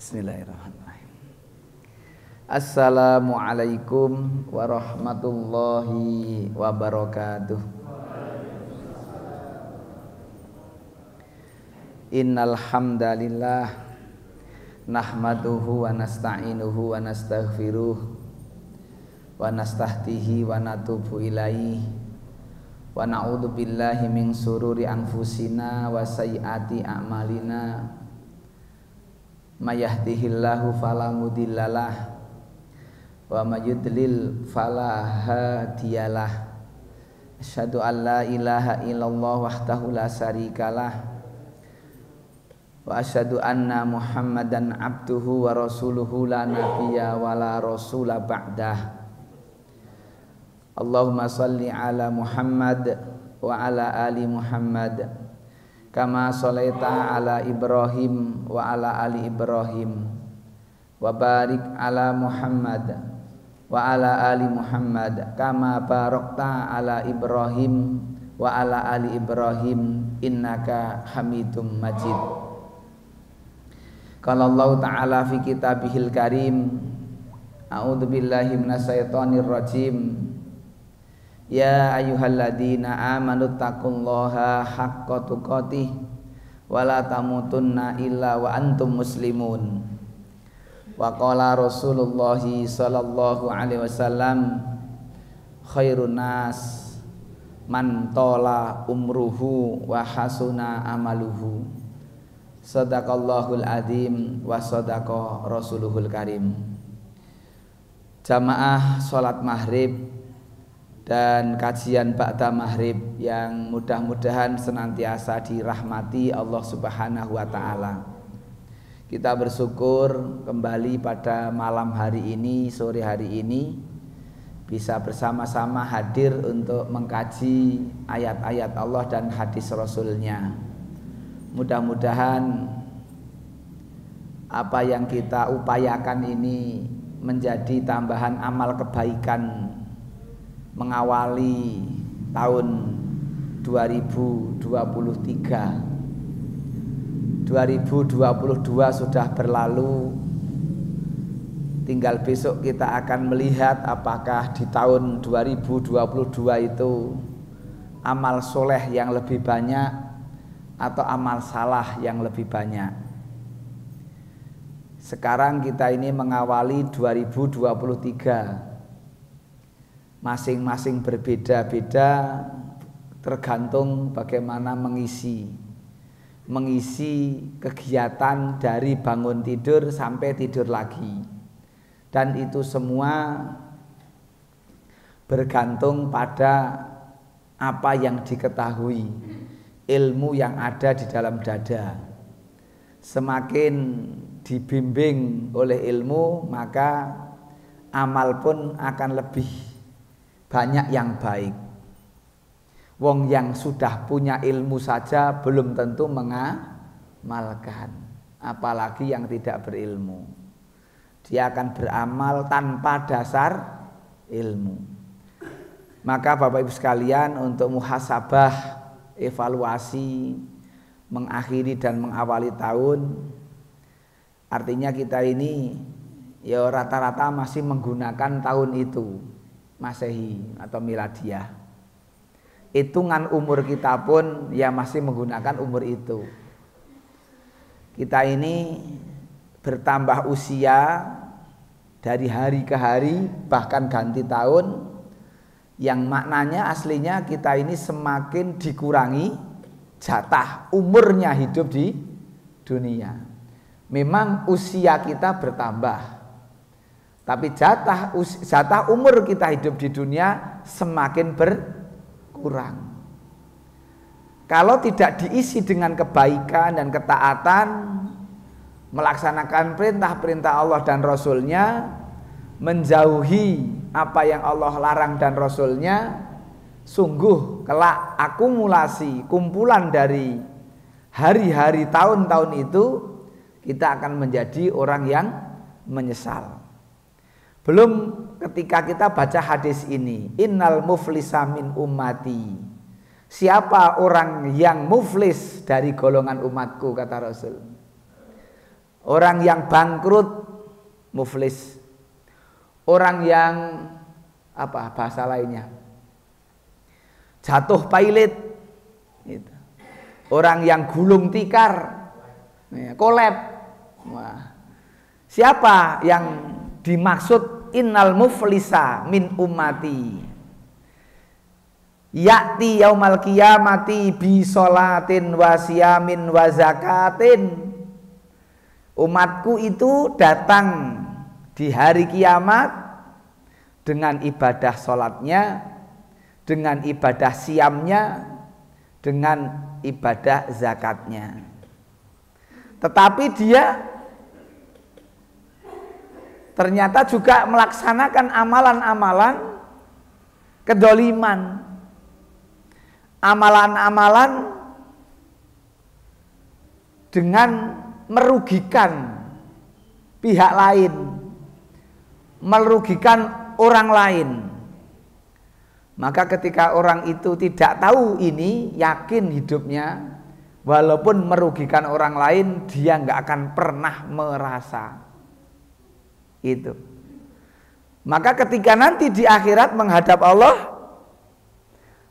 Bismillahirrahmanirrahim. Assalamualaikum warahmatullahi wabarakatuh. Innal hamdalillah nahmaduhu wa nasta'inuhu wa nastaghfiruh wa nastahdihi wa natubu ilaihi wa na'udzu billahi min sururi anfusina wa sayyiati a'malina. May yahdihillahu fala mudhillalah wa may yudlil fala hadiyalah. Asyhadu an la ilaha illallah wahdahu la syarikalah wa asyhadu anna Muhammadan abduhu wa rasuluhu la nabiyya wa la rasula ba'dah. Allahumma shalli ala Muhammad wa ala ali Muhammad kama sholaita ala Ibrahim wa ala ali Ibrahim wa barik ala Muhammad wa ala ali Muhammad kama barakta ala Ibrahim wa ala ali Ibrahim innaka Hamidum Majid. Qala Allah Ta'ala fi kitabihil karim, a'udzu billahi minasyaitonir rajim. Ya ayyuhalladzina amanu taqullaha haqqa tuqatih wa la tamutunna illa wa antum muslimun. Wa qala Rasulullah sallallahu alaihi wasallam, khairun nas man tola umruhu wa hasuna amaluhu. Sadaqallahul adzim wa sadaqa rasuluhul karim. Jamaah salat maghrib dan kajian ba'da maghrib yang mudah-mudahan senantiasa dirahmati Allah Subhanahu wa ta'ala. Kita bersyukur kembali pada malam hari ini, sore hari ini bisa bersama-sama hadir untuk mengkaji ayat-ayat Allah dan hadis Rasulnya. Mudah-mudahan apa yang kita upayakan ini menjadi tambahan amal kebaikan mengawali tahun 2023. 2022 sudah berlalu, tinggal besok kita akan melihat apakah di tahun 2022 itu amal soleh yang lebih banyak atau amal salah yang lebih banyak. Sekarang kita ini mengawali 2023, masing-masing berbeda-beda tergantung bagaimana mengisi kegiatan dari bangun tidur sampai tidur lagi, dan itu semua bergantung pada apa yang diketahui, ilmu yang ada di dalam dada. Semakin dibimbing oleh ilmu, maka amal pun akan lebih banyak yang baik. Wong yang sudah punya ilmu saja belum tentu mengamalkan, apalagi yang tidak berilmu. Dia akan beramal tanpa dasar ilmu. Maka Bapak Ibu sekalian, untuk muhasabah, evaluasi, mengakhiri dan mengawali tahun, artinya kita ini ya rata-rata masih menggunakan tahun itu, Masehi atau Miladiah. Hitungan umur kita pun ya masih menggunakan umur itu. Kita ini bertambah usia dari hari ke hari, bahkan ganti tahun, yang maknanya aslinya kita ini semakin dikurangi jatah umurnya hidup di dunia. Memang usia kita bertambah, tapi jatah umur kita hidup di dunia semakin berkurang. Kalau tidak diisi dengan kebaikan dan ketaatan, melaksanakan perintah-perintah Allah dan Rasulnya, menjauhi apa yang Allah larang dan Rasulnya, sungguh kelak akumulasi kumpulan dari hari-hari tahun-tahun itu, kita akan menjadi orang yang menyesal. Belum ketika kita baca hadis ini, innal muflisa min ummati, siapa orang yang muflis dari golongan umatku, kata Rasul. Orang yang bangkrut muflis. Orang yang apa bahasa lainnya? Jatuh pailit. Gitu. Orang yang gulung tikar, kolab. Wah. Siapa yang dimaksud innal muflisa min ummati? Ya'ti yaumal qiyamati bi sholatin wa siyamin wa zakatin. Umatku itu datang di hari kiamat dengan ibadah sholatnya, dengan ibadah siamnya, dengan ibadah zakatnya. Tetapi dia ternyata juga melaksanakan amalan-amalan kedoliman, amalan-amalan dengan merugikan pihak lain, merugikan orang lain. Maka ketika orang itu tidak tahu ini, yakin hidupnya walaupun merugikan orang lain, dia nggak akan pernah merasa itu. Maka ketika nanti di akhirat menghadap Allah,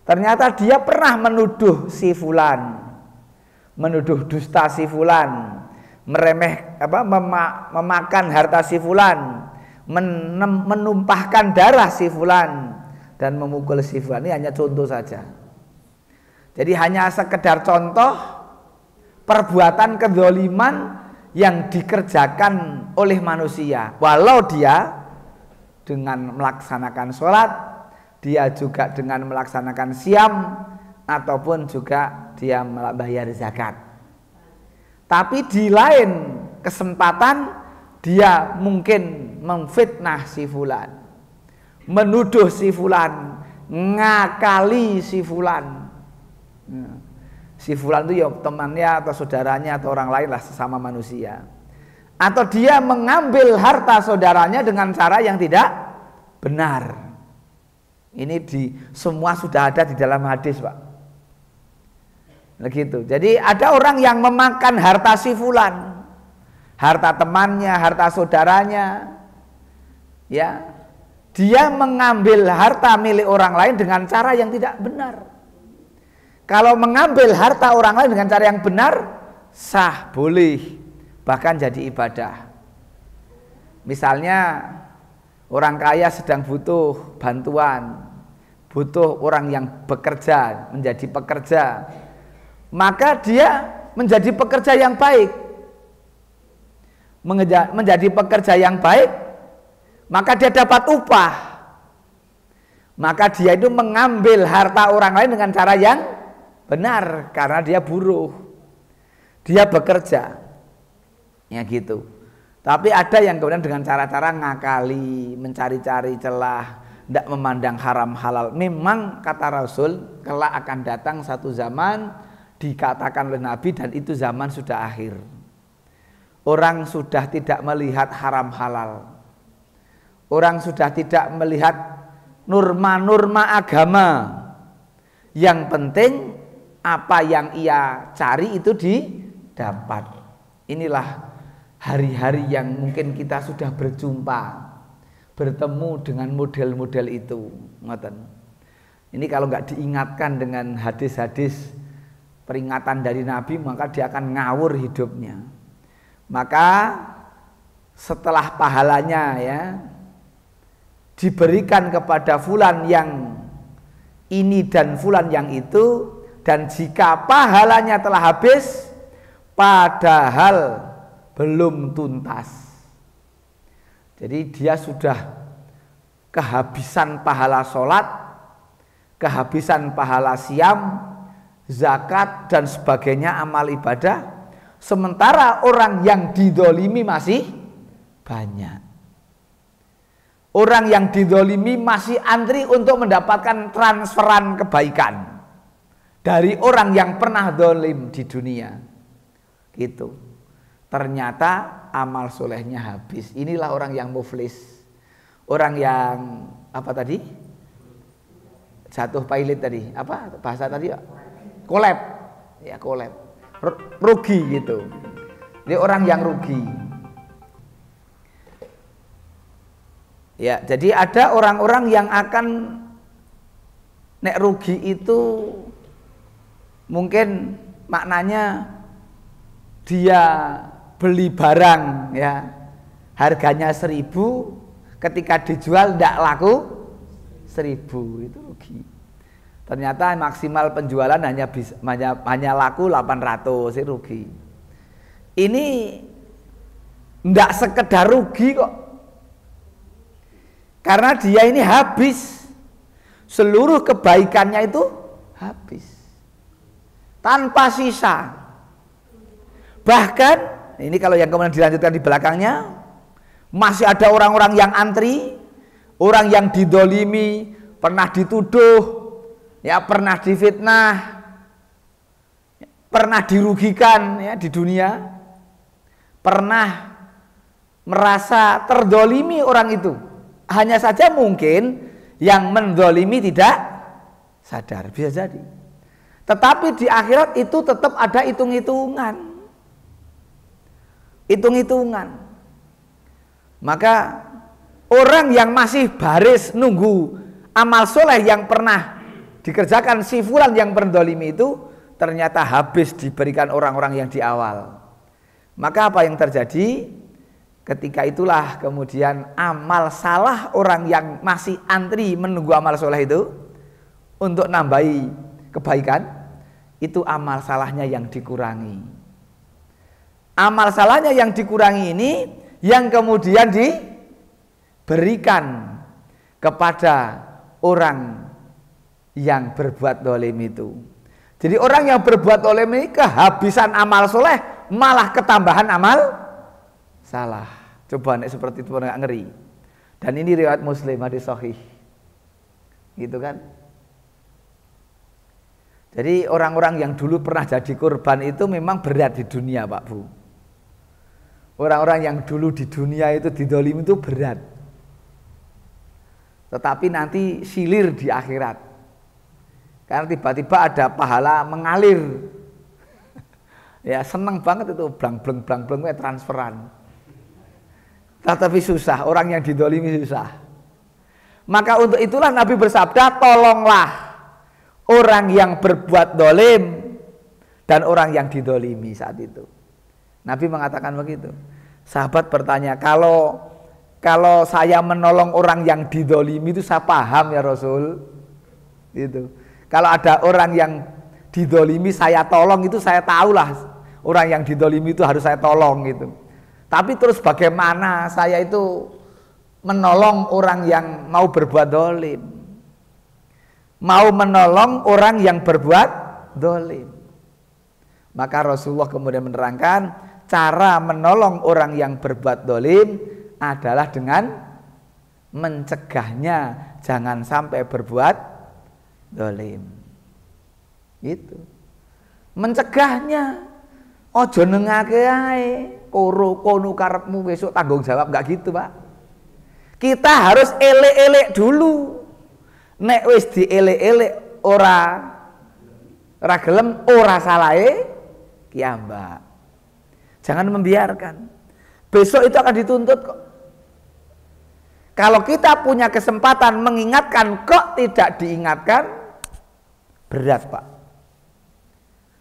ternyata dia pernah menuduh si fulan, menuduh dusta si fulan, memakan harta si fulan, menumpahkan darah si fulan, dan memukul si fulan. Ini hanya contoh saja. Jadi hanya sekedar contoh perbuatan kedzaliman yang dikerjakan oleh manusia. Walau dia dengan melaksanakan sholat, dia juga dengan melaksanakan siam, ataupun juga dia membayar zakat. Tapi di lain kesempatan dia mungkin memfitnah si fulan, menuduh si fulan, ngakali si fulan. Si fulan itu ya temannya atau saudaranya atau orang lain lah, sesama manusia. Atau dia mengambil harta saudaranya dengan cara yang tidak benar. Ini semua sudah ada di dalam hadis, Pak. Begitu. Jadi ada orang yang memakan harta si fulan, harta temannya, harta saudaranya, ya. Dia mengambil harta milik orang lain dengan cara yang tidak benar. Kalau mengambil harta orang lain dengan cara yang benar, sah, boleh, bahkan jadi ibadah. Misalnya orang kaya sedang butuh bantuan, butuh orang yang bekerja, menjadi pekerja, maka dia menjadi pekerja yang baik. Menjadi pekerja yang baik, maka dia dapat upah. Maka dia itu mengambil harta orang lain dengan cara yang benar, karena dia buruh, dia bekerja, ya gitu. Tapi ada yang kemudian dengan cara-cara ngakali, mencari-cari celah, tidak memandang haram halal. Memang kata Rasul, kelak akan datang satu zaman, dikatakan oleh Nabi, dan itu zaman sudah akhir. Orang sudah tidak melihat haram halal, orang sudah tidak melihat norma-norma agama. Yang penting apa yang ia cari itu didapat. Inilah hari-hari yang mungkin kita sudah berjumpa, bertemu dengan model-model itu. Ini kalau nggak diingatkan dengan hadis-hadis peringatan dari Nabi, maka dia akan ngawur hidupnya. Maka setelah pahalanya ya diberikan kepada fulan yang ini dan fulan yang itu, dan jika pahalanya telah habis padahal belum tuntas, jadi dia sudah kehabisan pahala sholat, kehabisan pahala siam, zakat dan sebagainya amal ibadah, sementara orang yang didolimi masih banyak. Orang yang didolimi masih antri untuk mendapatkan transferan kebaikan dari orang yang pernah dolim di dunia. Gitu. Ternyata amal solehnya habis. Inilah orang yang muflis. Orang yang apa tadi? Jatuh pailit tadi. Apa bahasa tadi? Kolab. Ya kolab. Rugi gitu. Ini orang yang rugi. Ya, jadi ada orang-orang yang akan nek rugi itu mungkin maknanya dia beli barang ya harganya 1.000, ketika dijual tidak laku 1.000, itu rugi. Ternyata maksimal penjualan hanya laku 800, itu rugi. Ini tidak sekedar rugi kok, karena dia ini habis, seluruh kebaikannya itu habis tanpa sisa. Bahkan ini kalau yang kemudian dilanjutkan di belakangnya, masih ada orang-orang yang antri, orang yang didolimi, pernah dituduh, ya pernah difitnah, pernah dirugikan ya di dunia, pernah merasa terdolimi orang itu. Hanya saja mungkin yang mendolimi tidak sadar, bisa jadi. Tetapi di akhirat itu tetap ada hitung-hitungan. Maka orang yang masih baris nunggu amal soleh yang pernah dikerjakan si fulan yang mendolimi itu, ternyata habis diberikan orang-orang yang di awal. Maka apa yang terjadi? Ketika itulah kemudian amal salah orang yang masih antri menunggu amal soleh itu untuk nambahi kebaikan, itu amal salahnya yang dikurangi. Amal salahnya yang dikurangi ini yang kemudian diberikan kepada orang yang berbuat dolim itu. Jadi orang yang berbuat dolim ini kehabisan amal soleh, malah ketambahan amal salah. Coba nek seperti itu nggak ngeri. Dan ini riwayat Muslim, hadis sahih. Gitu kan? Jadi orang-orang yang dulu pernah jadi korban itu memang berat di dunia, Pak Bu. Orang-orang yang dulu di dunia itu didolimi itu berat. Tetapi nanti silir di akhirat. Karena tiba-tiba ada pahala mengalir. Ya seneng banget itu, blang-bleng transferan. Tetapi susah, orang yang didolimi susah. Maka untuk itulah Nabi bersabda, tolonglah orang yang berbuat dolim dan orang yang didolimi saat itu. Nabi mengatakan begitu. Sahabat bertanya, kalau saya menolong orang yang didolimi itu saya paham ya Rasul. Gitu. Kalau ada orang yang didolimi saya tolong, itu saya tahulah orang yang didolimi itu harus saya tolong gitu. Tapi terus bagaimana saya itu menolong orang yang mau berbuat dolim, mau menolong orang yang berbuat dolim? Maka Rasulullah kemudian menerangkan cara menolong orang yang berbuat dolim adalah dengan mencegahnya jangan sampai berbuat dolim. Gitu. Mencegahnya, ojo nengake ae, kono karepmu besok tanggung jawab, enggak gitu, Pak. Kita harus elek-elek dulu. Nek wis dielek-elek ora gelem, ora salahe kiambak. Jangan membiarkan. Besok itu akan dituntut kok. Kalau kita punya kesempatan mengingatkan kok tidak diingatkan, berat, Pak.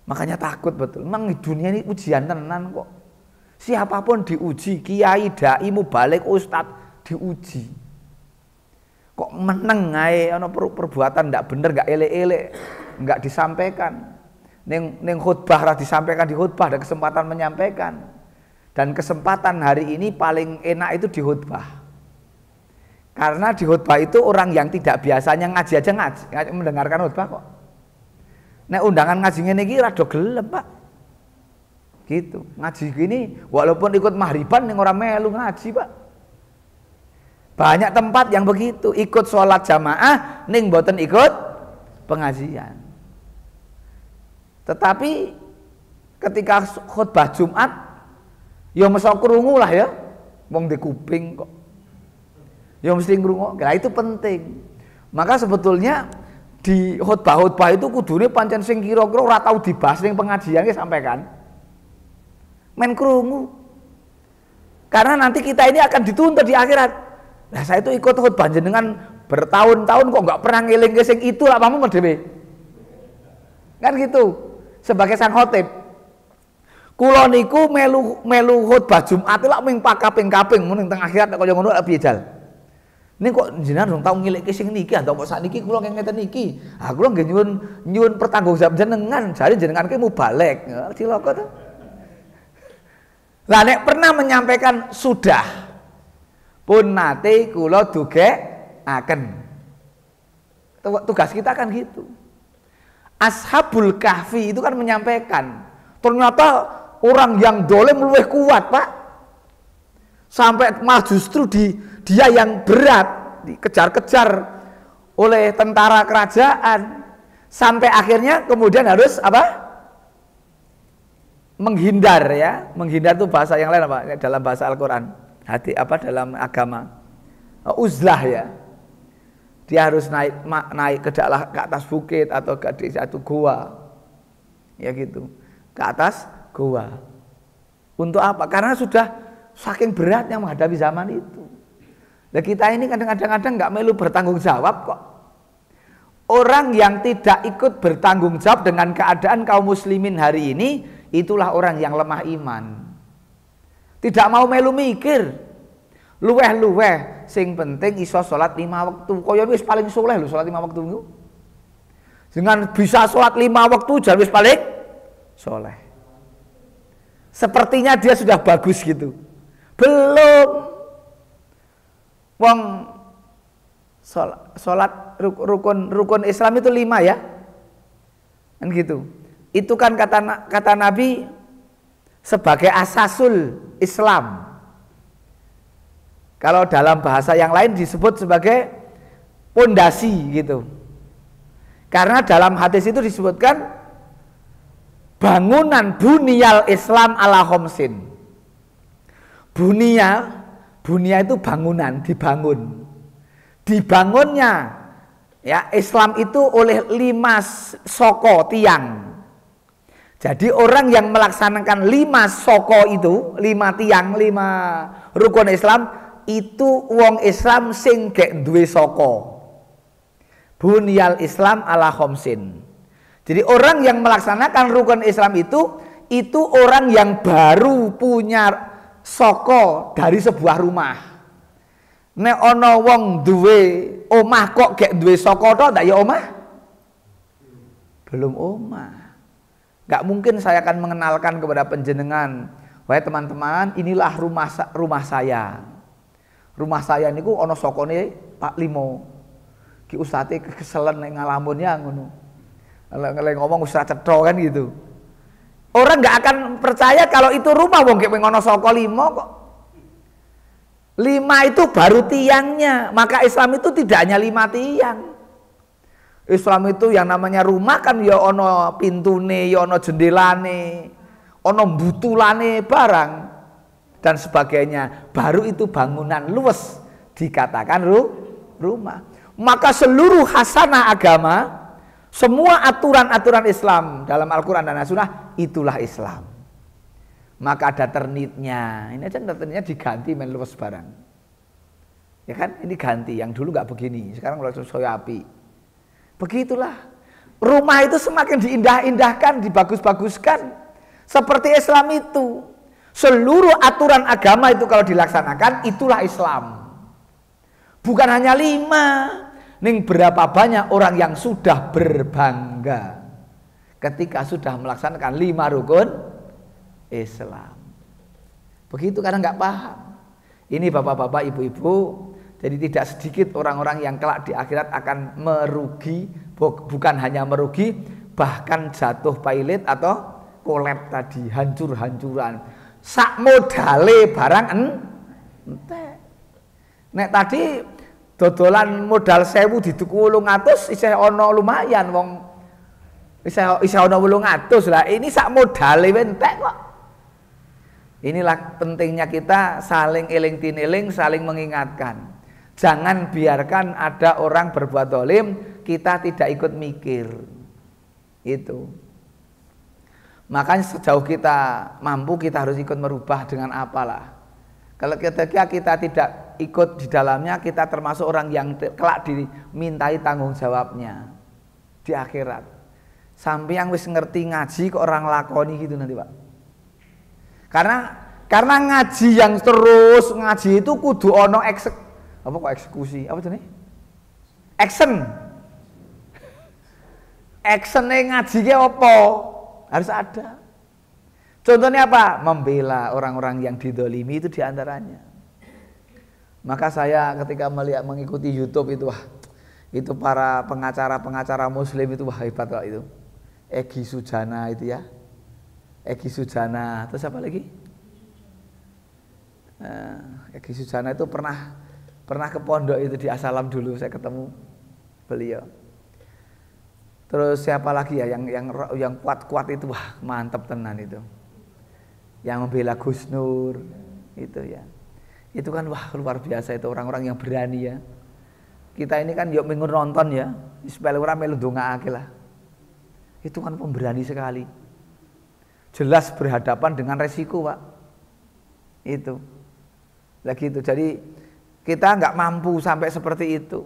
Makanya takut betul. Memang dunia ini ujian tenan kok. Siapapun diuji, kiai, dai, mubalik, ustadz diuji. Kok meneng ae ana perbuatan ndak bener, nggak elek-elek, nggak disampaikan. Ning khutbah lah disampaikan di khutbah, ada kesempatan menyampaikan. Dan kesempatan hari ini paling enak itu di khutbah. Karena di khutbah itu orang yang tidak biasanya ngaji aja ngaji mendengarkan khutbah kok. Nek undangan ngaji ngene iki rada gelem, Pak. Gitu. Ngaji gini walaupun ikut mahriban ning ora melu ngaji, Pak. Banyak tempat yang begitu, ikut sholat jamaah ning mboten ikut pengajian. Tetapi ketika khutbah Jumat ya mesti krungu lah ya. Wong di kuping kok. Ya mesti krungu. Nah itu penting. Maka sebetulnya di khutbah-khutbah itu kudune pancen sing kira-kira ora tau dibahas ning pengajian ki sampaikan. Men krungu. Karena nanti kita ini akan dituntut di akhirat. Nah, saya itu ikut khutbah jenengan bertahun-tahun kok nggak pernah ngeling sing itu lah pamu dhewe. Kan gitu. Sebagai sang khotib. Kula niku melu khutbah Jumat lak ming kaping-kaping mun teng akhirat kaya ngono piye jal. Ini kok jenengan dong tau ngiliki sing niki atau kok sakniki kula ngeten niki. Ah kula nggih nyuwun pertanggungjawab jenengan, jare jenengan ki mubalek. Cilaka to. Lah nek pernah menyampaikan sudah pun nate kula dugekaken. Tugas kita kan gitu. Ashabul Kahfi itu kan menyampaikan, ternyata orang yang dolim lebih kuat, Pak. Sampai malah justru dia yang berat dikejar-kejar oleh tentara kerajaan, sampai akhirnya kemudian harus apa? Menghindar ya. Menghindar itu bahasa yang lain apa? Dalam bahasa Al-Qur'an. Hati apa dalam agama? Uzlah ya. Dia harus naik ke atas bukit atau ke satu gua. Ya gitu. Ke atas gua. Untuk apa? Karena sudah saking beratnya menghadapi zaman itu. Nah kita ini kadang-kadang nggak melu bertanggung jawab kok. Orang yang tidak ikut bertanggung jawab dengan keadaan kaum muslimin hari ini, itulah orang yang lemah iman. Tidak mau melu mikir. Luweh-luweh, sing penting iso sholat 5 waktu. Kaya wis paling soleh lho sholat 5 waktu niku. Dengan bisa sholat 5 waktu jan wis paling soleh. Sepertinya dia sudah bagus gitu. Belum. Wong sholat rukun Islam itu 5 ya. Kan gitu. Itu kan kata Nabi sebagai asasul Islam. Kalau dalam bahasa yang lain disebut sebagai pondasi gitu. Karena dalam hadis itu disebutkan bangunan bunyal Islam ala khomsin. Bunia itu bangunan, dibangun. Dibangunnya ya Islam itu oleh 5 soko tiang. Jadi orang yang melaksanakan 5 soko itu, 5 tiang, 5 rukun Islam itu wong Islam sing gek duwe soko. Bunyal Islam ala khomsin. Jadi orang yang melaksanakan rukun Islam itu orang yang baru punya soko dari sebuah rumah. Nek ana wong duwe omah kok gek duwe soko tok ndak ya omah? Belum omah. Gak mungkin saya akan mengenalkan kepada penjenengan, wahai teman-teman, inilah rumah saya. Rumah saya niku ana sokone Pak Limo. Ki ustate keselen nek ngalamun ya ngono. Lek ngomong wis ra cetha kan gitu. Orang nggak akan percaya kalau itu rumah wong gek ngono saka 5 kok. 5 itu baru tiangnya. Maka Islam itu tidak hanya 5 tiang. Islam itu yang namanya rumah kan ya ono pintune, ya ono jendelane, ono butulane barang dan sebagainya. Baru itu bangunan luwes dikatakan rumah. Maka seluruh hasanah agama, semua aturan-aturan Islam dalam Al-Quran dan As-Sunnah itulah Islam. Maka ada ternitnya. Ini aja ternitnya diganti main luwes barang. Ya kan? Ini ganti. Yang dulu nggak begini. Sekarang mulai soya api. Begitulah. Rumah itu semakin diindah-indahkan, dibagus-baguskan. Seperti Islam itu. Seluruh aturan agama itu kalau dilaksanakan itulah Islam. Bukan hanya 5. Ning berapa banyak orang yang sudah berbangga ketika sudah melaksanakan 5 rukun Islam. Begitu karena nggak paham. Ini bapak-bapak, ibu-ibu, jadi tidak sedikit orang-orang yang kelak di akhirat akan merugi, bukan hanya merugi, bahkan jatuh pailit atau kolab tadi, hancur-hancuran. Sak modale barang entek. Nek tadi dodolan modal 1000 dituku 800 isih ana lumayan wong isih ana 800 lah. Ini sak modale entek kok. Inilah pentingnya kita saling eling tiniling, saling mengingatkan. Jangan biarkan ada orang berbuat zalim kita tidak ikut mikir. Itu. Makanya sejauh kita mampu kita harus ikut merubah dengan apalah. Kalau ketika kita tidak ikut di dalamnya, kita termasuk orang yang kelak dimintai tanggung jawabnya di akhirat. Sampai yang wis ngerti ngaji kok orang lakoni gitu nanti, Pak. Karena ngaji yang terus ngaji itu kudu ono eksekusi, apa jenis? Actionnya ngaji ke apa? Harus ada. Contohnya apa? Membela orang-orang yang didolimi itu diantaranya. Maka saya ketika mengikuti YouTube itu, wah, itu para pengacara muslim itu wah hebat kok itu. Egy Sujana itu ya. Egy Sujana, terus apa lagi? Egy Sujana itu pernah ke pondok itu di Asalam dulu saya ketemu beliau. Terus siapa lagi ya yang kuat itu, wah mantap tenan itu. Yang membela Gus Nur itu ya. Itu kan wah luar biasa itu orang-orang yang berani ya. Kita ini kan yuk minggu nonton ya, supaya orang melu ndongaake lah. Itu kan pemberani sekali. Jelas berhadapan dengan resiko, Pak. Itu. Lagi itu. Jadi kita nggak mampu sampai seperti itu.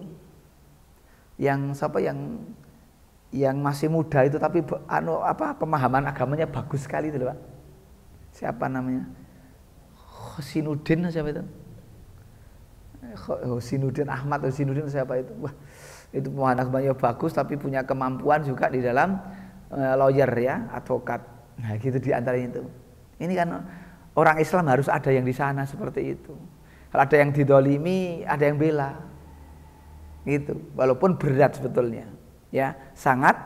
Yang masih muda itu tapi pemahaman agamanya bagus sekali itu, Pak. Siapa namanya? Hosinuddin siapa itu? Hosinuddin Ahmad Hosinuddin siapa itu? Wah, itu pemahaman agamanya bagus tapi punya kemampuan juga di dalam lawyer ya, advokat. Nah, gitu di antara itu. Ini kan orang Islam harus ada yang di sana seperti itu. Kalau ada yang didolimi, ada yang bela. Gitu. Walaupun berat sebetulnya. Ya, sangat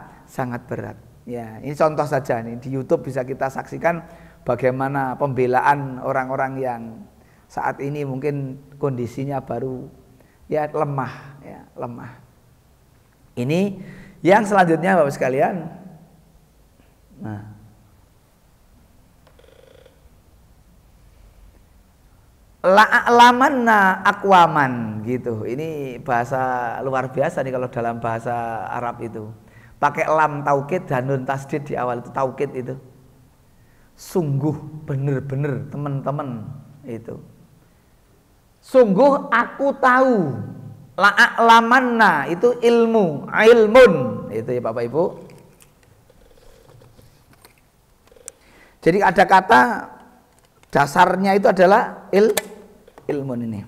berat. Ya, ini contoh saja nih di YouTube bisa kita saksikan bagaimana pembelaan orang-orang yang saat ini mungkin kondisinya baru ya lemah. Ini yang selanjutnya Bapak sekalian. Nah, la'alamanna aqwaman gitu. Ini bahasa luar biasa nih kalau dalam bahasa Arab itu. Pakai lam taukid dan nun tasdid di awal itu taukid itu. Sungguh bener-bener teman-teman itu. Sungguh aku tahu. La'alamanna itu ilmun itu ya Bapak Ibu. Jadi ada kata dasarnya itu adalah ilmun ini.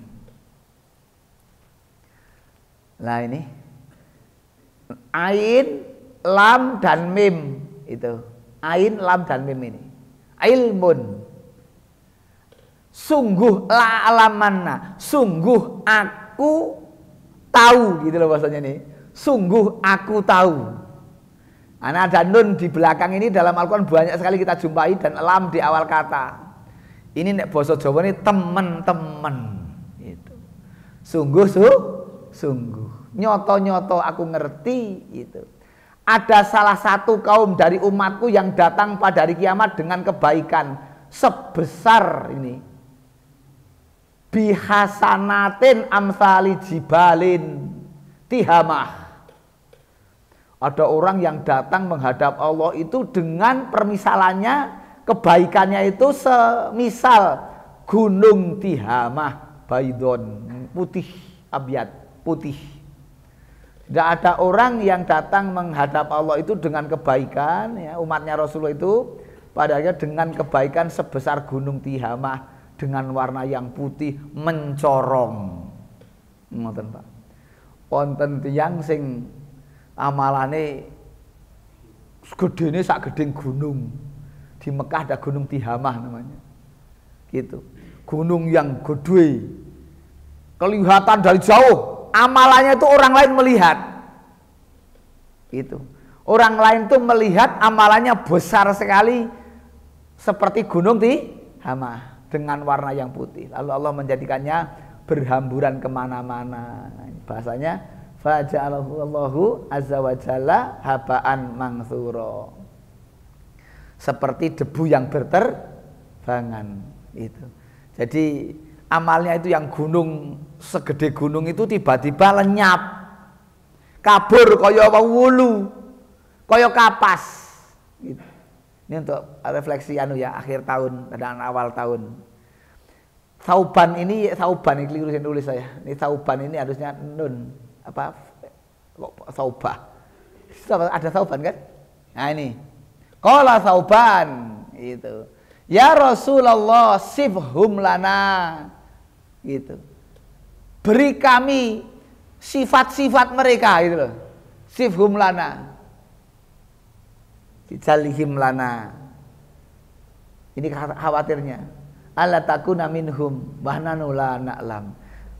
Nah ini ain, lam dan mim itu. Ain, lam dan mim ini. Ilmun. Sungguh la'alamanna. Sungguh aku tahu gitu loh bahasanya nih. Sungguh aku tahu. Ada nun di belakang ini dalam Al-Quran banyak sekali kita jumpai dan lam di awal kata. Ini nek basa Jawa ini temen-temen itu. Sungguh nyoto aku ngerti itu. Ada salah satu kaum dari umatku yang datang pada hari kiamat dengan kebaikan sebesar ini. Bihasanatin amsali jibalin tihamah. Ada orang yang datang menghadap Allah itu dengan permisalannya, kebaikannya itu semisal gunung Tihamah, baidon, putih, abyad, putih. Tidak ada orang yang datang menghadap Allah itu dengan kebaikan, ya, umatnya Rasulullah itu padahal dengan kebaikan sebesar gunung Tihamah dengan warna yang putih mencorong. Ngoten Pak. Wonten tiyang sing amalane gedene sak gedeng gunung. Di Mekah ada gunung Tihamah namanya. Gitu. Gunung yang gede. Kelihatan dari jauh. Amalannya itu orang lain melihat. Itu. Orang lain itu melihat amalannya besar sekali seperti gunung Tihamah dengan warna yang putih. Lalu Allah menjadikannya berhamburan kemana-mana. Bahasanya faja'alahu Allahu azza wa jalla haba'an mansura. Seperti debu yang berterbangan itu. Jadi amalnya itu yang gunung segede gunung itu tiba-tiba lenyap. Kabur kaya wulu, kaya kapas gitu. Ini untuk refleksi ya akhir tahun dan awal tahun. Sauban ini keliru saya tulis saya. Ini sauban ini harusnya nun apa kok saubah. Ada sauban kan? Nah ini. Qala sauban itu. Ya Rasulullah sifhum lana gitu. Beri kami sifat-sifat mereka gitu loh. Sifhum lana. Dijalihim lana. Ini khawatirnya. Alla takuna minhum wa nahnu la na'lam.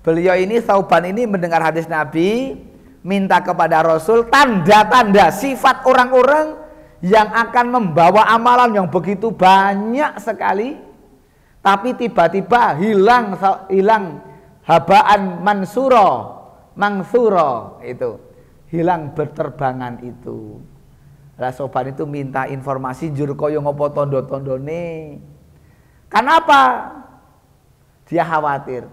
Beliau ini Sauban ini mendengar hadis Nabi, minta kepada Rasul tanda-tanda sifat orang-orang yang akan membawa amalan yang begitu banyak sekali, tapi tiba-tiba hilang habaan mansuro itu, hilang berterbangan itu. Lah Sauban itu minta informasi jur koyo ngopo tondo-tondone. Kenapa? Dia khawatir.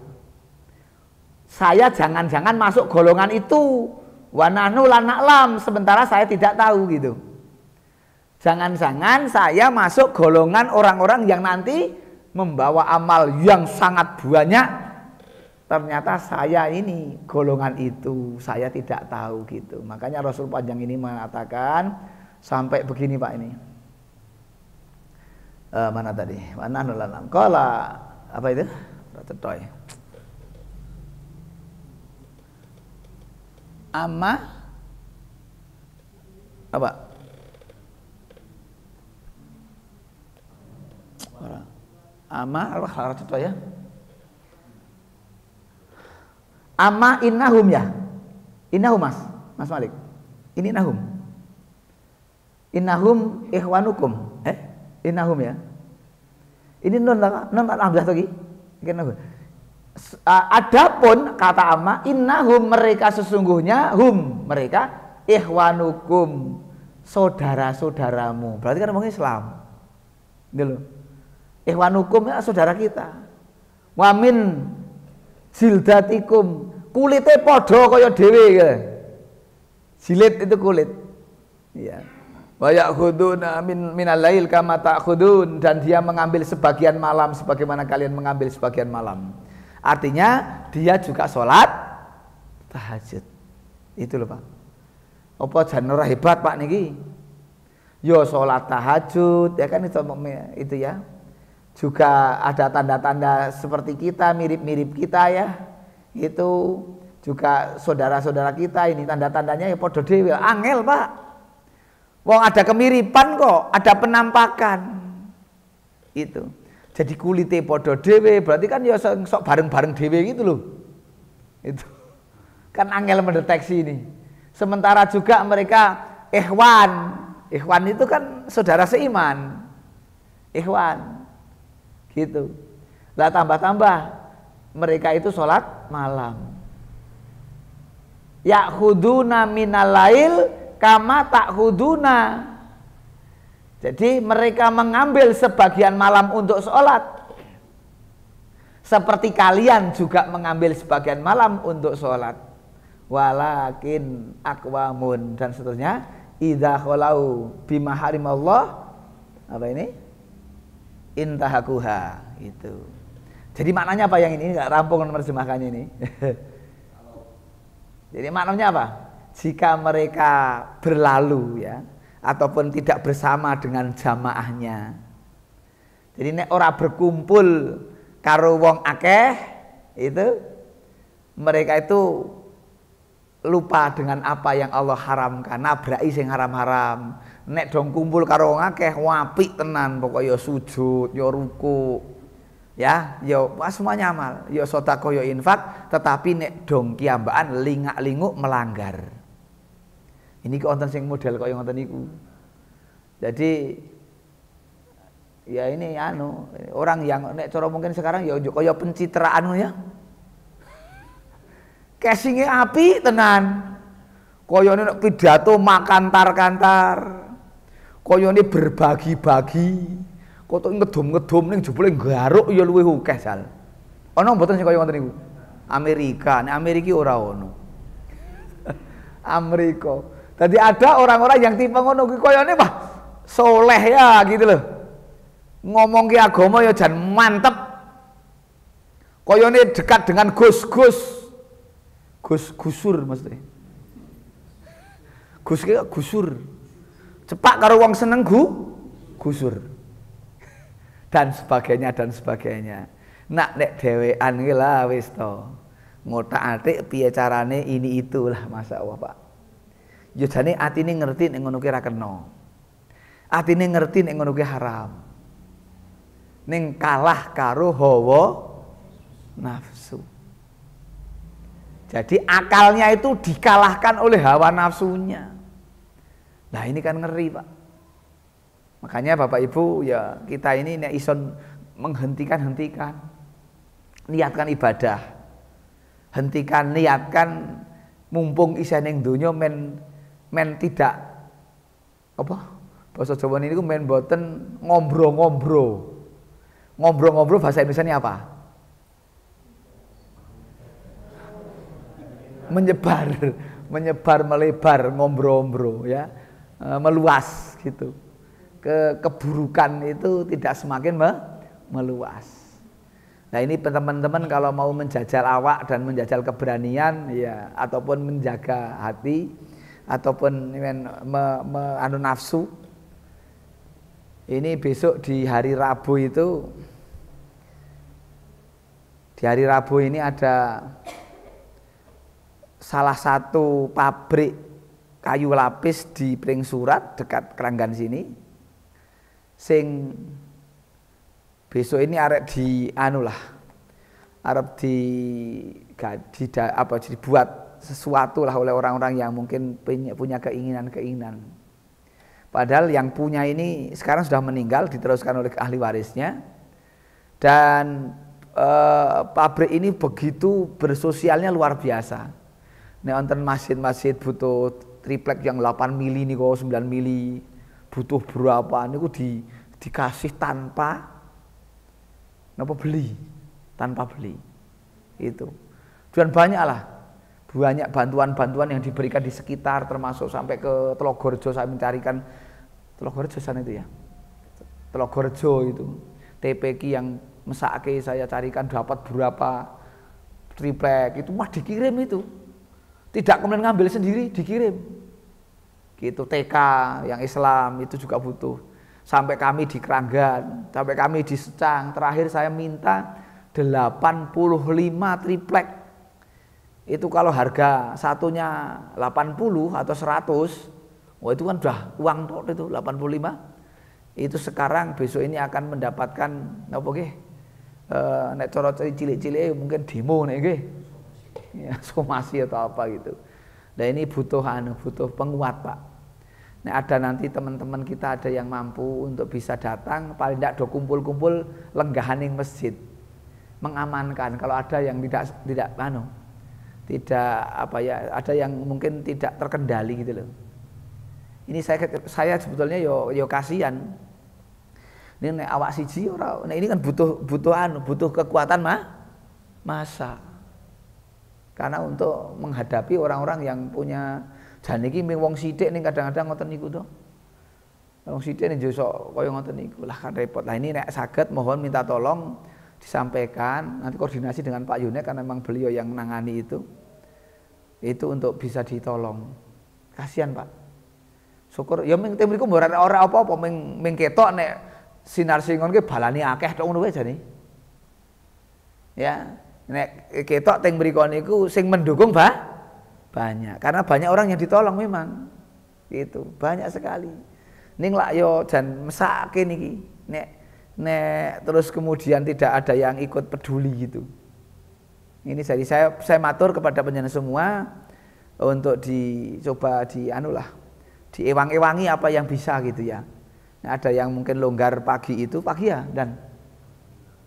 Saya jangan-jangan masuk golongan itu. Wa nahnu la na'lam, sementara saya tidak tahu gitu. Jangan-jangan saya masuk golongan orang-orang yang nanti membawa amal yang sangat banyak. Ternyata saya ini golongan itu, saya tidak tahu gitu. Makanya Rasul panjang ini mengatakan sampai begini Pak ini. Mana tadi? Mana nulalam? Kala apa itu? Cetoy. Amma apa? Ama Allah contoh ya. Ama innahum ya. Innahum Mas Malik. Ini innahum. Innahum ikhwanukum. Innahum ya. Ini non hamzah lagi. Adapun kata amma innahum mereka sesungguhnya mereka ikhwanukum saudara-saudaramu. Berarti kan ngomong Islam. Gitu loh. Ikhwanukum ya saudara kita. Wa min zildatikum kulite padha kaya dhewe gitu. Jilid itu kulit. Iya. Wa ya'khuduna minal lail kama ta'khudun, dan dia mengambil sebagian malam sebagaimana kalian mengambil sebagian malam. Artinya dia juga sholat tahajud. Itu loh Pak. Apa jan ora hebat Pak niki? Yo sholat tahajud ya kan itu ya. Juga ada tanda-tanda seperti kita, mirip-mirip kita ya. Itu juga saudara-saudara kita ini tanda-tandanya ya padha dhewe. Angel Pak. Wong ada kemiripan kok, ada penampakan. Itu. Jadi kulite padha dhewe, berarti kan ya sok bareng-bareng dhewe gitu loh. Itu. Kan angel mendeteksi ini. Sementara juga mereka ikhwan. Ikhwan itu kan saudara seiman. Ikhwan. Gitu. Lah tambah-tambah mereka itu sholat malam. Ya'khuduna minal lail kama ta'khuduna. Jadi mereka mengambil sebagian malam untuk sholat, seperti kalian juga mengambil sebagian malam untuk sholat. Walakin aqwamun dan seterusnya. Idza khalau bima harimallah apa ini? Intahakuha itu. Jadi maknanya apa yang ini? Enggak rampung menerjemahkannya ini. Jadi maknanya apa? Jika mereka berlalu ya, ataupun tidak bersama dengan jamaahnya. Jadi nek ora berkumpul karo wong akeh itu, mereka itu lupa dengan apa yang Allah haramkan, nabraki sing haram-haram. Nek dong kumpul karo wong akeh apik tenan, pokoknya sujud, ya ruku, ya semuanya amal, ya sedekah, ya infak, tetapi nek dong kiambaan lingak-linguk melanggar. Ini kok wonten sing model kaya ngoten niku. Jadi ya ini orang yang nek cara mungkin sekarang ya kaya pencitraan ya. Casingnya api tenan. Koyone nek pidato makantar-kantar. Koyone berbagi-bagi. Kok ngedum-ngedum ning jebule garuk ya luwih akeh sal. Ana mboten sing kaya ngoten niku? Amerika, nek Amerika ora ono. Amerika. Jadi ada orang-orang yang tipe ngono kuwi koyone wah soleh ya gitu loh. Ngomong ke agama ya jan mantep. Koyone dekat dengan Gus gusur maksudnya. Gus ki gusur. Cepak karo wong seneng gusur. Dan sebagainya. Nak nek dhewean ki lah wis to. Ngotak-atik piye carane ini itulah masyaallah Pak. Yo jane atine ngerti nek ngono ki ra kena. Atine ngerti nek ngono ki haram. Ning kalah karo hawa nafsu. Jadi akalnya itu dikalahkan oleh hawa nafsunya. Nah ini kan ngeri Pak. Makanya Bapak Ibu ya kita ini nek ison hentikan. Niatkan ibadah. Niatkan mumpung isih ning donya men tidak apa? Bahasa Jawa niku men boten ngombro-ngombro. Ngombro-ngombro bahasa Indonesianya apa? Menyebar, melebar, ngombro-ngombro ya. Meluas gitu. Keburukan itu tidak semakin meluas. Nah ini teman-teman kalau mau menjajal awak dan menjajal keberanian ya ataupun menjaga hati ataupun anu nafsu. Ini besok di hari Rabu itu, di hari Rabu ini ada salah satu pabrik kayu lapis di Pring Surat dekat Keranggan sini. Sing besok ini arep di anu lah, arep dibuat sesuatu lah oleh orang-orang yang mungkin punya keinginan. Padahal yang punya ini sekarang sudah meninggal, diteruskan oleh ahli warisnya. Dan pabrik ini begitu bersosialnya luar biasa. Nek wonten masjid-masjid butuh triplek yang 8 mili niku 9 mili, butuh berapa niku dikasih tanpa beli. Itu. Dan banyaklah. Banyak bantuan-bantuan yang diberikan di sekitar termasuk sampai ke Telogorjo. Saya mencarikan Telogorjo sana itu ya. Telogorjo itu TPQ yang mesake saya carikan dapat berapa triplek itu mah dikirim itu. Tidak kemudian ngambil sendiri, dikirim. Gitu TK yang Islam itu juga butuh. Sampai kami di Keranggan, sampai kami di Secang. Terakhir saya minta 85 triplek. Itu kalau harga satunya 80 atau 100, wah itu kan udah uang tok itu 85. Itu sekarang besok ini akan mendapatkan apa nggih? Nek cara cilik-cilik mungkin demo nek nggih. Ya, somasi atau apa gitu. Nah ini butuh penguat Pak. Nek ada nanti teman-teman kita ada yang mampu untuk bisa datang, paling tidak do kumpul-kumpul lenggahan ning masjid. Mengamankan kalau ada yang tidak ada yang mungkin tidak terkendali gitu loh. Ini saya sebetulnya yo kasihan. Ini nek awak siji ora, nek ini kan butuh kekuatan masa. Karena untuk menghadapi orang-orang yang punya jan iki ming wong sithik ning kadang-kadang ngoten niku to. Wong sithik ning josok kaya ngoten niku lah kan repot. Lah ini nek saged mohon minta tolong disampaikan, nanti koordinasi dengan Pak Yunek karena memang beliau yang menangani itu untuk bisa ditolong. Kasihan Pak. Syukur ya ming mriku ora apa-apa ming ketok nek sinar singon ki balani akeh tok ngono wae jane. Ya, nek ketok teng mriku niku sing mendukung banyak. Karena banyak orang yang ditolong memang. Itu banyak sekali. Ning lak yo jan mesake niki. Nek terus kemudian tidak ada yang ikut peduli gitu. Ini jadi saya matur kepada penjenengan semua untuk dicoba diewang-ewangi apa yang bisa gitu ya. Nah, ada yang mungkin longgar pagi ya dan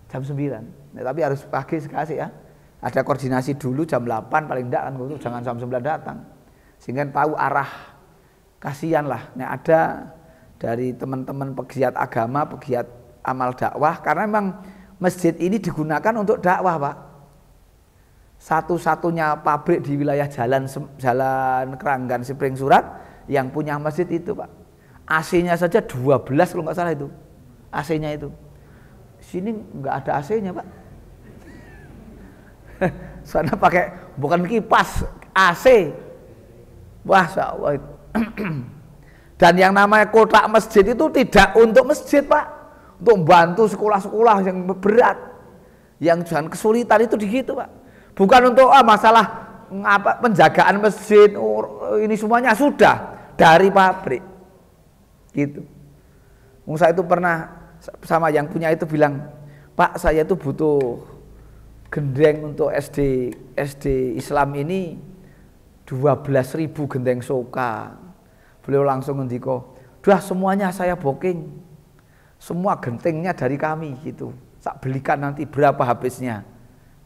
jam 9. Nah, tapi harus pagi sekali ya. Ada koordinasi dulu jam 8 paling enggak kan gitu, jangan jam 9 datang. Sehingga tahu arah. Kasihan lah. Nah, ada dari teman-teman pegiat agama, pegiat amal dakwah karena memang masjid ini digunakan untuk dakwah Pak. Satu-satunya pabrik di wilayah jalan Keranggan Pring Surat yang punya masjid itu Pak. AC-nya saja 12 kalau nggak salah itu. AC-nya itu. Sini nggak ada AC-nya, Pak. Sana pakai bukan kipas, AC. Wah, Allah itu. Dan yang namanya kotak masjid itu tidak untuk masjid, Pak. Untuk membantu sekolah-sekolah yang berat, yang jangan kesulitan itu begitu, Pak. Bukan untuk masalah penjagaan masjid, ini semuanya sudah dari pabrik. Gitu. Saya itu pernah sama yang punya itu bilang, Pak, saya itu butuh gendeng untuk SD Islam ini 12.000 gendeng soka. Beliau langsung ngendiko, "Dah semuanya saya booking. Semua gentengnya dari kami gitu. Tak belikan nanti berapa habisnya."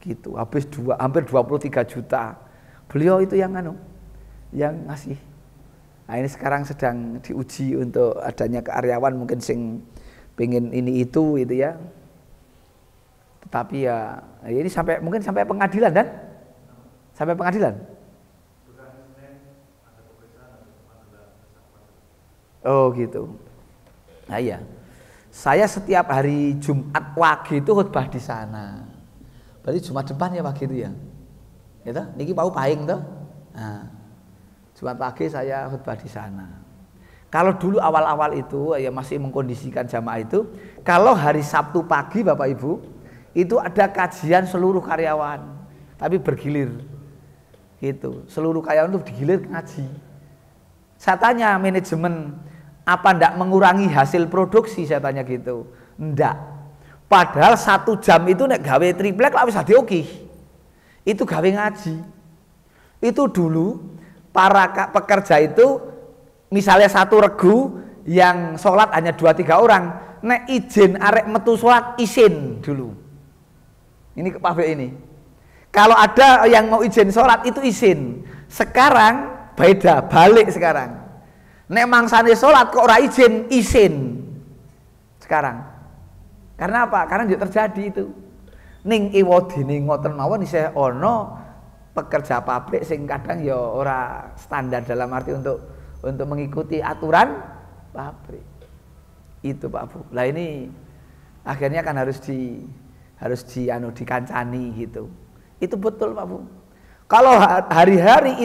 Gitu. Habis hampir 23 juta. Beliau itu yang ngasih. Nah, ini sekarang sedang diuji untuk adanya karyawan mungkin sing pengen ini itu ya. Tetapi ya ini mungkin sampai pengadilan dan sampai pengadilan. Oh gitu. Nah iya. Saya setiap hari Jumat Wage itu khutbah di sana. Berarti Jumat depan ya Wage itu ya. Gitu? Niki mau paing toh. Nah, Jumat Wage saya khutbah di sana. Kalau dulu awal-awal itu ya masih mengkondisikan jamaah itu, kalau hari Sabtu pagi Bapak Ibu itu ada kajian seluruh karyawan, tapi bergilir. Gitu. Seluruh karyawan itu digilir ngaji. Saya tanya manajemen, apa ndak mengurangi hasil produksi, saya tanya gitu. Ndak. Padahal 1 jam itu nek gawe triplek lah wis dioki. Itu gawe ngaji. Itu dulu para pekerja itu misalnya 1 regu yang sholat hanya 2-3 orang, nek izin arek metu sholat isin dulu. Ini ke pabrik ini. Kalau ada yang mau izin sholat itu izin. Sekarang beda, balik sekarang. Nek mangsane sholat kok ora izin sekarang. Karena apa? Karena juga terjadi itu. Ning iwadine ngoten mawon isih ana pekerja pabrik sing kadang ya ora standar dalam arti untuk mengikuti aturan pabrik. Itu Pak Bu. Lah ini akhirnya kan harus dikancani gitu. Itu betul Pak Bu. Kalau hari-hari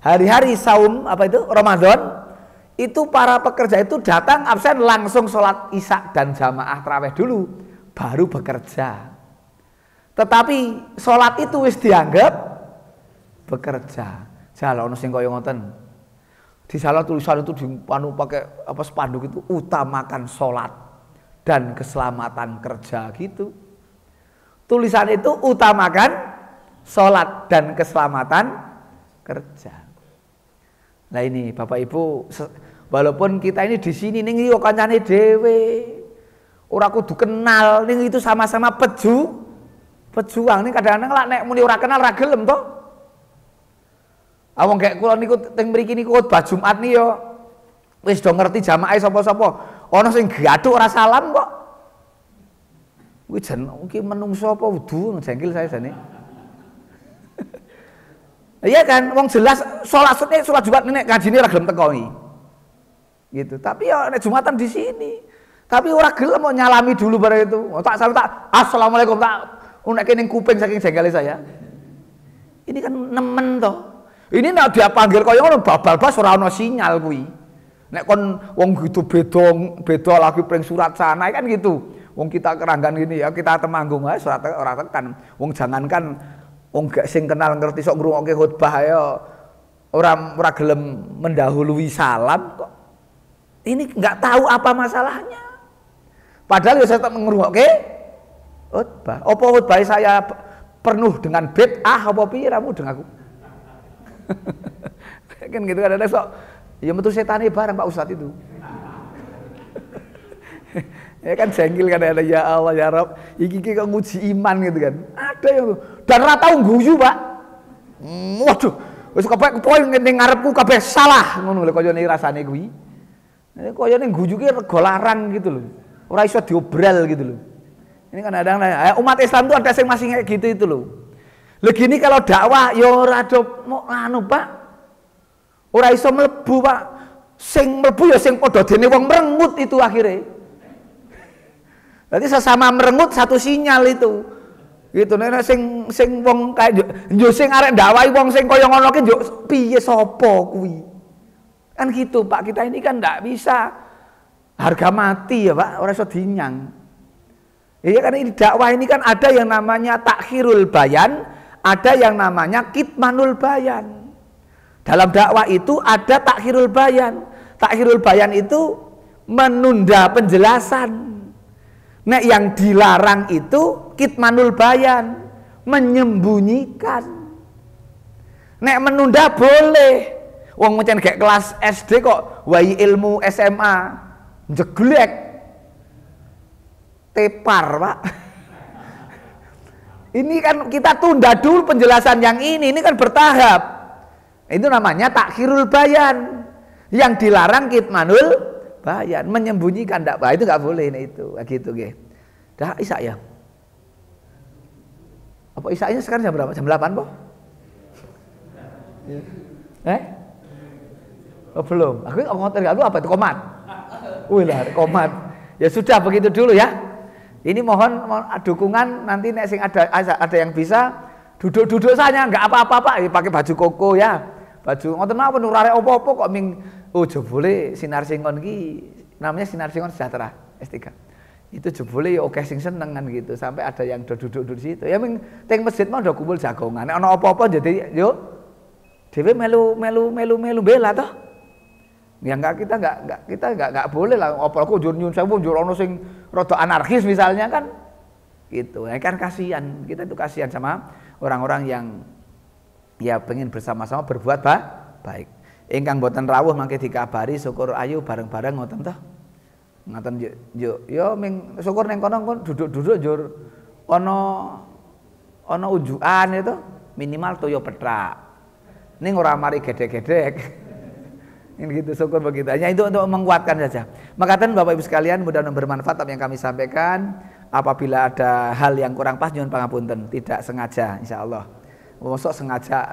hari-hari saum Ramadan itu para pekerja itu datang absen langsung sholat isya dan jamaah tarawih dulu baru bekerja. Tetapi sholat itu wis dianggap bekerja. Jalono sing kaya ngoten. Di salah tulisan itu pakai spanduk itu utamakan sholat dan keselamatan kerja gitu. Tulisan itu utamakan sholat dan keselamatan kerja. Nah ini Bapak Ibu, walaupun kita ini di sini ning yo kancane dhewe. Ora kudu kenal, ning itu sama-sama pejuang. Ning kadang-kadang lak nek muni ora kenal ra gelem to. Awong kayak kula niku teng mriki niku khotbah Jumat nih yo wis do ngerti jamaah sapa-sapa. Ana sing gathuk ora salam kok. Kuwi jan iki menungso apa wudu jengkel saya jane. Iya kan, wong jelas sholat Jumat nek kajine ora gelem teko iki. Gitu. Tapi ya nek Jumatan di sini. Tapi ora gelem mau nyalami dulu bareng itu. Tak salam tak assalamualaikum tak nek ning kuping saking jengkele saya. Ini kan nemen toh. Ini nek dia panggil kaya ngono babal-bas ora ana sinyal kuwi. Nek kon wong gitu beda lagi pring surat sana kan gitu. Wong kita keranggan gini ya kita Temanggung ae surat ora tekan. Wong jangankan wong gak sing kenal ngerti sok ngrungokke khotbah ya ora gelem mendahului salam kok. Ini enggak tahu apa masalahnya. Padahal ya saya tetap ngrungokke khotbah. Apa khotbah saya penuh dengan bid'ah apa piye ra mudeng aku. Kan gitu kadang-kadang sok ya metu setane bareng Pak Ustadz itu. Ya kan jengkel kadang-kadang ya Allah ya Rabb, iki kok nguji iman gitu kan. Ada yang dan ora tau guyu, Pak. Waduh, wis kepek poin ning ngarepku kabeh salah ngono lho kaya rasane kuwi. Kaya ning guyu ki rega larang gitu loh. Ora iso diobral gitu loh. Ini kan kadang-kadang umat Islam tuh ada yang masih kayak gitu itu loh. Lha gini kalau dakwah ya ora do anu Pak. Ora iso mlebu Pak. sing mlebu ya sing padha dene wong merengut itu akhirnya. Berarti sesama merengut satu sinyal itu. Gitu nek sing wong kae yo sing arek ndakwahi wong sing kaya ngono ki yo piye sapa kuwi. Kan gitu Pak, kita ini kan ndak bisa harga mati ya Pak, ora iso dinyang. Ya karena ini dakwah ini kan ada yang namanya takhirul bayan, ada yang namanya kitmanul bayan. Dalam dakwah itu ada takhirul bayan. Takhirul bayan itu menunda penjelasan. Nek yang dilarang itu kitmanul bayan, menyembunyikan. Nek menunda boleh. Wong mencen kayak kelas SD kok wahi ilmu SMA jeglek tepar Pak. Ini kan kita tunda dulu penjelasan yang ini kan bertahap. Itu namanya takhirul bayan. Yang dilarang kitmanul bayan, menyembunyikan ndak baik, itu nggak boleh ini itu. Gitu nggih. Dah Isya ya. Apa Isyanya sekarang jam berapa? Jam 8 po? Oh belum. Aku ngotot apa itu komat? Wih lah komat. Ya sudah begitu dulu ya. Ini mohon dukungan nanti nek sing ada yang bisa duduk-duduk saja enggak apa-apa Pak, pakai baju koko ya. Baju ngoten mawon ora opo-opo kok ming jebule sinar singon ki namanya sinar singon sejahtera S3. Itu jebule ya oke sing seneng kan gitu sampai ada yang duduk-duduk di situ. Ya ming teng masjid mau udah kumpul jagongan. Nek ana apa-apa jadi yo dhewe melu bela toh. Ya kita enggak boleh lah apa aku njur nyun sewu njur ono sing rada anarkis misalnya kan gitu. Ya kan kasihan, kita itu kasihan sama orang-orang yang ya pengen bersama-sama berbuat baik. Ingkang boten rawuh mangke dikabari syukur ayu bareng-bareng ngoten toh. Ngoten yo ming syukur ning kono duduk-duduk njur ono unjukan itu minimal toyo petrak. Ning ora mari gedek-gedek. Ini gitu syukur begitu. Hanya itu untuk menguatkan saja. Makatan Bapak Ibu sekalian mudah-mudahan bermanfaat apa yang kami sampaikan. Apabila ada hal yang kurang pas nyuwun pangapunten, tidak sengaja insyaallah. Mosok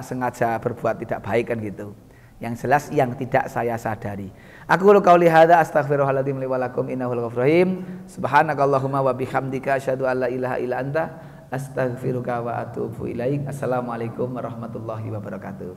sengaja berbuat tidak baik kan gitu. Yang jelas yang tidak saya sadari. Aku qauli hadza astaghfirullahaladzim li wa lakum innahu ghafurur rahim. Subhanakallahumma wa bihamdika asyhadu an la ilaha illa anta astaghfiruka wa atubu ilaik. Assalamualaikum warahmatullahi wabarakatuh.